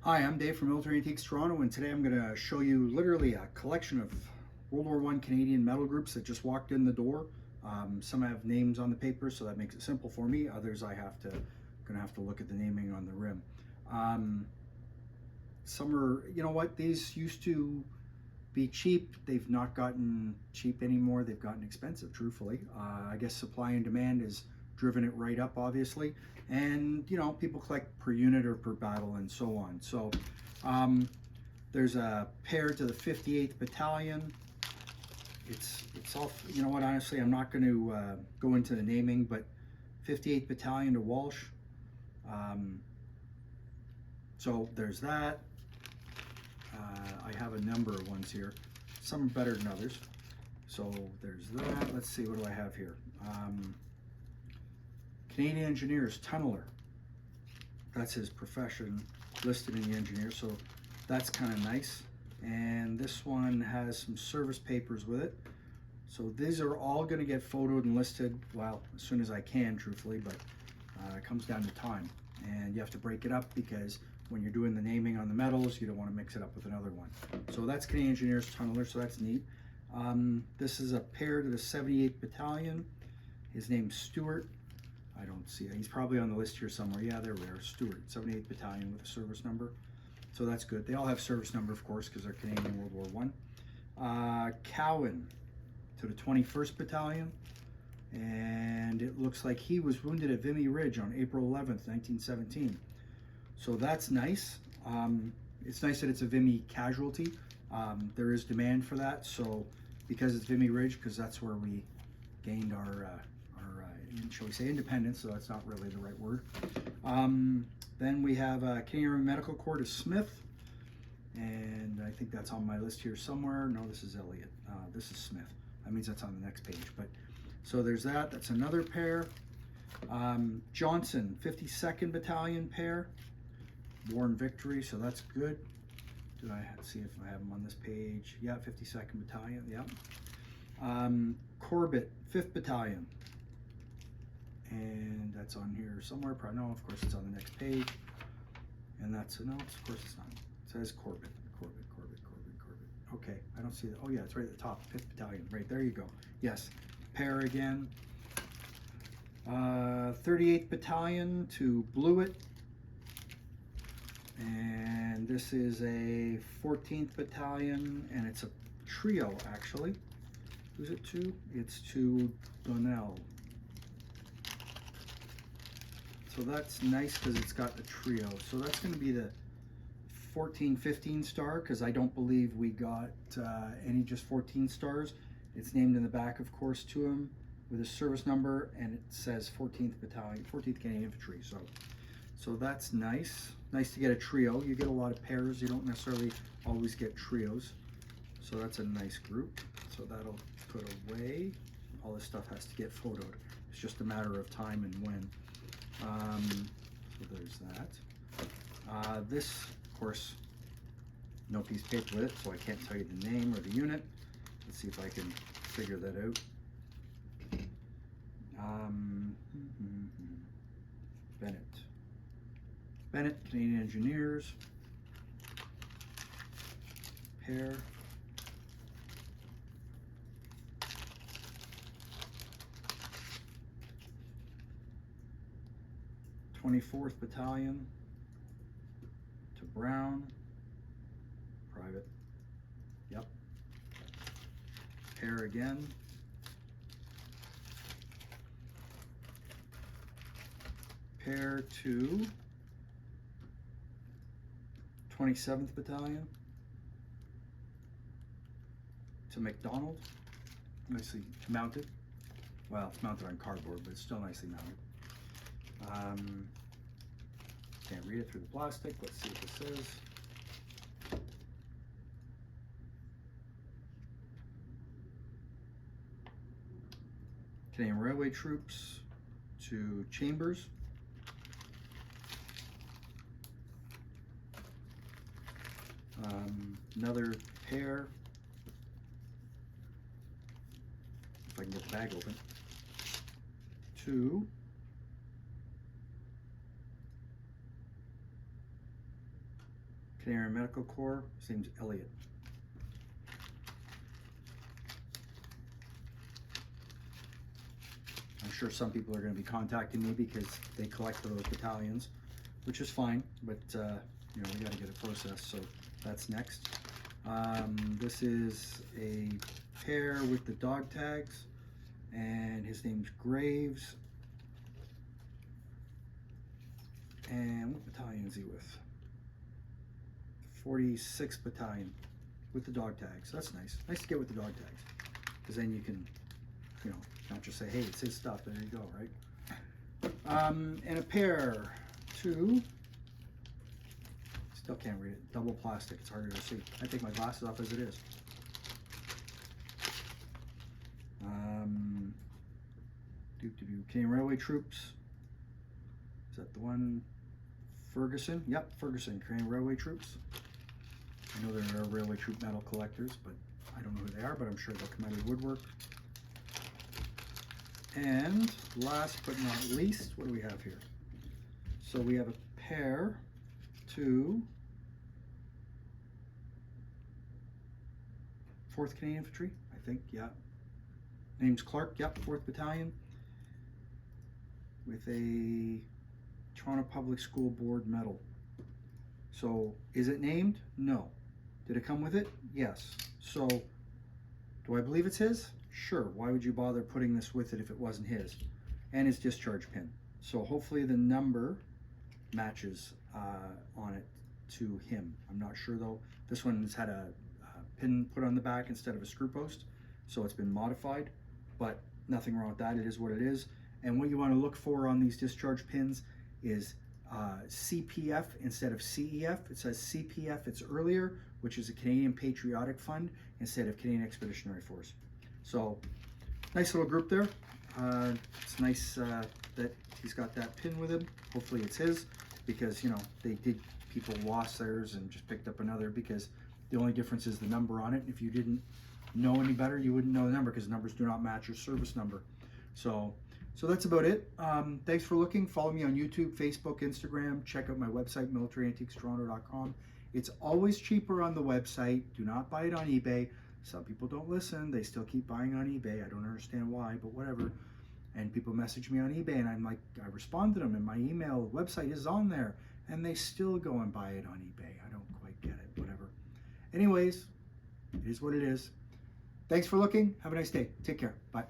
Hi, I'm Dave from Military Antiques Toronto, and today I'm going to show you literally a collection of World War I Canadian metal groups that just walked in the door. Some have names on the paper, so that makes it simple for me. Others I have to going to have to look at the naming on the rim. Some are, you know what, these used to be cheap. They've not gotten cheap anymore. They've gotten expensive, truthfully. I guess supply and demand has driven it right up, obviously. And, you know, people collect per unit or per battle and so on. So there's a pair to the 58th Battalion. It's all, you know what, honestly, I'm not going to go into the naming, but 58th Battalion to Walsh. So there's that. I have a number of ones here. Some are better than others. So there's that. Let's see, what do I have here? Canadian Engineers Tunneler. That's his profession listed in the engineer, so that's kind of nice. And this one has some service papers with it. So these are all going to get photoed and listed, well, as soon as I can, truthfully, but it comes down to time. And you have to break it up because when you're doing the naming on the metals, you don't want to mix it up with another one. So that's Canadian Engineers Tunneler, so that's neat. This is a pair to the 78th Battalion. His name's Stuart. I don't see it. He's probably on the list here somewhere. Yeah, there we are. Stuart, 78th Battalion with a service number. So that's good. They all have service number, of course, because they're Canadian World War I. Cowan to the 21st Battalion. And it looks like he was wounded at Vimy Ridge on April 11th, 1917. So that's nice. It's nice that it's a Vimy casualty. There is demand for that. So because it's Vimy Ridge, because that's where we gained our shall we say, independence, so that's not really the right word. Then we have Canadian Army Medical Corps to Smith, and I think that's on my list here somewhere. No, this is Elliott. This is Smith. That means that's on the next page. But so there's that. That's another pair. Johnson, 52nd Battalion pair. War and Victory, so that's good. Did I see if I have them on this page? Yeah, 52nd Battalion. Yeah. Corbett, 5th Battalion. And that's on here somewhere. Probably no, of course it's on the next page. And that's no, of course it's not. It says Corbett. Okay, I don't see that. Oh yeah, it's right at the top. 5th Battalion. Right there you go. Yes, pair again. 38th Battalion to Blewett. And this is a 14th Battalion, and it's a trio actually. Who's it to? It's to Donnell. So that's nice because it's got the trio. So that's going to be the 14-15 star, because I don't believe we got any just 14 stars. It's named in the back, of course, to him with a service number, and it says 14th Battalion, 14th Canadian Infantry. So that's nice. Nice to get a trio. You get a lot of pairs. You don't necessarily always get trios. So that's a nice group. So that'll put away. All this stuff has to get photoed. It's just a matter of time and when. So there's that. This, of course, no piece of paper with it, so I can't tell you the name or the unit. Let's see if I can figure that out. Bennett, Canadian Engineers. Pair. '24th Battalion to Brown, private. Yep. Pair again. Pair to 27th Battalion to McDonald. Nicely mounted. Well, it's mounted on cardboard, but it's still nicely mounted. Can't read it through the plastic. Let's see what this says. Canadian Railway Troops to Chambers. Another pair, if I can get the bag open, to Canadian Medical Corps. His name's Elliot. I'm sure some people are going to be contacting me because they collect those battalions, which is fine, but you know, we got to get it processed, so that's next. This is a pair with the dog tags, and his name's Graves. And what battalion is he with? 46th Battalion with the dog tags. That's nice. Nice to get with the dog tags, because then you can, you know, not just say, hey, it's his stuff. There you go, right? And a pair to, still can't read it, double plastic. It's harder to see. I take my glasses off as it is. Canadian Railway Troops. Is that the one? Ferguson? Yep, Ferguson, Canadian Railway Troops. I know there are railway troop metal collectors, but I don't know who they are, but I'm sure they'll come out of the woodwork. And last but not least, what do we have here? So we have a pair to 4th Canadian Infantry, I think, yeah. Name's Clark, yep, 4th Battalion, with a Toronto Public School Board medal. So is it named? No. Did it come with it? Yes. So do I believe it's his? Sure. Why would you bother putting this with it if it wasn't his? And his discharge pin. So hopefully the number matches on it to him. I'm not sure though. This one's had a pin put on the back instead of a screw post, so it's been modified, but nothing wrong with that. It is what it is. And what you want to look for on these discharge pins is CPF instead of CEF. It says CPF, it's earlier, which is a Canadian Patriotic Fund, instead of Canadian Expeditionary Force. So nice little group there. It's nice that he's got that pin with him. Hopefully it's his, because, you know, people lost theirs and just picked up another, because the only difference is the number on it. If you didn't know any better, you wouldn't know the number, because numbers do not match your service number. So that's about it. Thanks for looking. Follow me on YouTube, Facebook, Instagram. Check out my website, militaryantiquestoronto.com. It's always cheaper on the website. Do not buy it on eBay. Some people don't listen. They still keep buying on eBay. I don't understand why, but whatever. And people message me on eBay, and I'm like, I respond to them, and my email website is on there, and they still go and buy it on eBay. I don't quite get it, whatever. Anyways, it is what it is. Thanks for looking. Have a nice day. Take care. Bye.